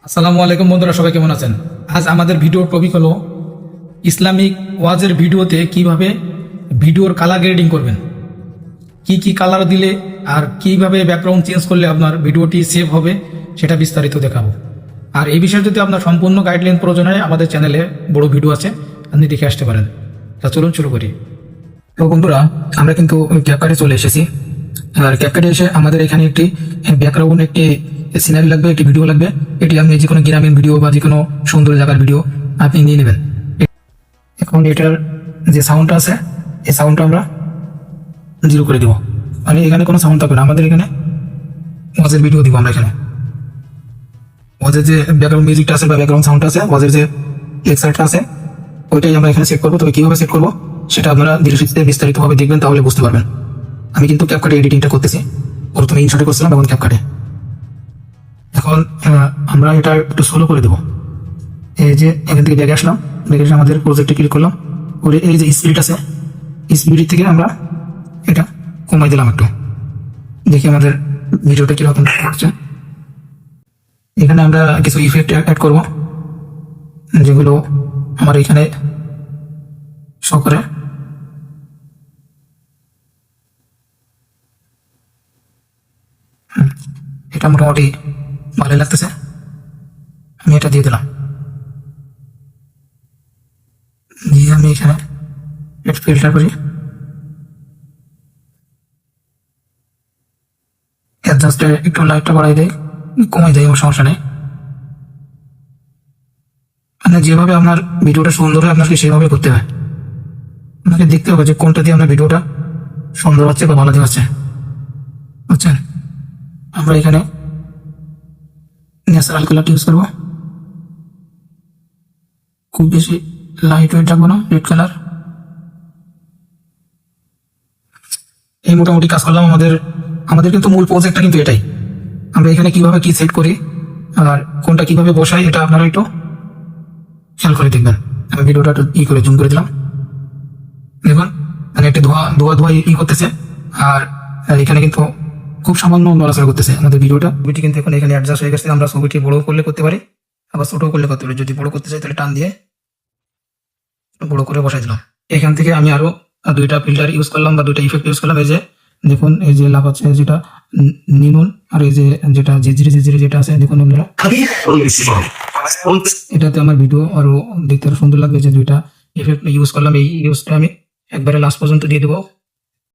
আসসালামু আলাইকুম বন্ধুরা, সবাই কেমন আছেন? আজ আমাদের ভিডিওর টপিক হলো ইসলামিক ওয়াজের ভিডিওতে কিভাবে ভিডিওর কালার গ্রেডিং করবেন, কি কালার দিলে আর কিভাবে ব্যাকগ্রাউন্ড চেঞ্জ করলে আপনার ভিডিওটি সেভ হবে সেটা বিস্তারিত দেখাবো। আর এই বিষয়ে যদি আপনার সম্পূর্ণ গাইডলাইন প্রয়োজন হয়, আমাদের চ্যানেলে বড় ভিডিও আছে, আপনি দেখে আসতে পারেন। তা চলুন শুরু করি। তো বন্ধুরা, আমরা কিন্তু ক্যাপকাটে চলে এসেছি। আর ক্যাপকাটে এসে আমাদের এখানে একটি ব্যাকগ্রাউন্ড, একটি সিনারি লাগবে, একটি ভিডিও লাগবে। এটি আপনি যে কোনো গ্রামীণ ভিডিও বা যে কোনো সুন্দর জায়গার ভিডিও আপনি নিয়ে নেবেন। এখন এটার যে সাউন্ডটা আছে, এই সাউন্ডটা আমরা 0 করে দিব। মানে এখানে কোনো সাউন্ড থাকবে না, আমাদের এখানে ওয়াজের ভিডিও দিব। আমরা এখানে ওয়াজের যে ব্যাকগ্রাউন্ড মিউজিকটা আছে বা ব্যাকগ্রাউন্ড সাউন্ডটা আছে, ওয়াজের যে লেকচারটা আছে, ওইটাই আমরা এখানে সেট করবো। তবে কীভাবে সেট করবো সেটা আপনারা ধীরে ধীরে বিস্তারিতভাবে দেখবেন, তাহলে বুঝতে পারবেন। আমি কিন্তু ক্যাপকাটে এডিটিংটা করতেছি, প্রথমে ইনশটে করছিলাম, এখন ক্যাপকাটে। এখন আমরা এটা একটু স্লো করে দেবো। এই যে এখান থেকে ব্যাগে আসলাম, ব্যাগে এসে আমাদের প্রজেক্টে ক্লিক করলাম, ওরে এই যে স্পিড আছে, স্পিড থেকে আমরা এটা কমাই দিলাম একটু, দেখি আমাদের ভিডিওটা কীরকম হচ্ছে। এখানে আমরা কিছু ইফেক্ট অ্যাড করব, যেগুলো আমার এখানে শো করে। এটা মোটামুটি ভালোই লাগতেছে, আমি এটা দিয়ে দিলাম। দিয়ে আমি এখানে একটু ফিল্টার করি, অ্যাডজাস্টে একটু লাইটটা বাড়াই দেয়, কমাই দেয়, আমার সমস্যা নেই। মানে যেভাবে আপনার ভিডিওটা সুন্দর হয় আপনাকে সেভাবে করতে হয়। আপনাকে দেখতে হবে যে কোনটা দিয়ে আপনার ভিডিওটা সুন্দর হচ্ছে বা ভালো দেখাচ্ছে, বুঝছেন? আমরা এখানে ন্যাচারাল কালারটা ইউজ করবো, খুব বেশি লাইট ওয়েট রাখবো না, রেড কালার। এই মোটামুটি কাজ করলাম। আমাদের কিন্তু মূল প্রজেক্টটা কিন্তু এটাই। আমরা এখানে কিভাবে কি সেট করি আর কোনটা কিভাবে বসাই, এটা আপনারা একটু খেয়াল করে দেখবেন। আমি ভিডিওটা একটু করে জুম করে দিলাম, দেখুন মানে একটা ধোয়া করতেছে। আর এখানে কিন্তু খুব সামান্য নড়াচড়া করতেছে আমাদের ভিডিওটা। ছবিটি কিন্তু এখন এখানে অ্যাডজাস্ট হয়ে গেছে। আমরা ছবিটি বড় করলে করতে পারি, আবার ছোট করলে করতে পারি। যদি বড় করতে চাই তাহলে টান দিয়ে বড় করে বসাই দিলাম। এখান থেকে আমি আরো 2টা ফিল্টার ইউজ করলাম বা 2টা ইফেক্ট ইউজ করলাম। এই যে দেখুন, এই যে লাভ আছে যেটা নিমন, আর এই যে যেটা ঝিঝিরি যেটা আছে, দেখুন আপনারা, এটাতে আমার ভিডিও আরো দেখতে আরো সুন্দর লাগবে। যে 2টা ইফেক্ট ইউজ করলাম, এই ইউজটা আমি একবারে লাস্ট পর্যন্ত দিয়ে দেবো।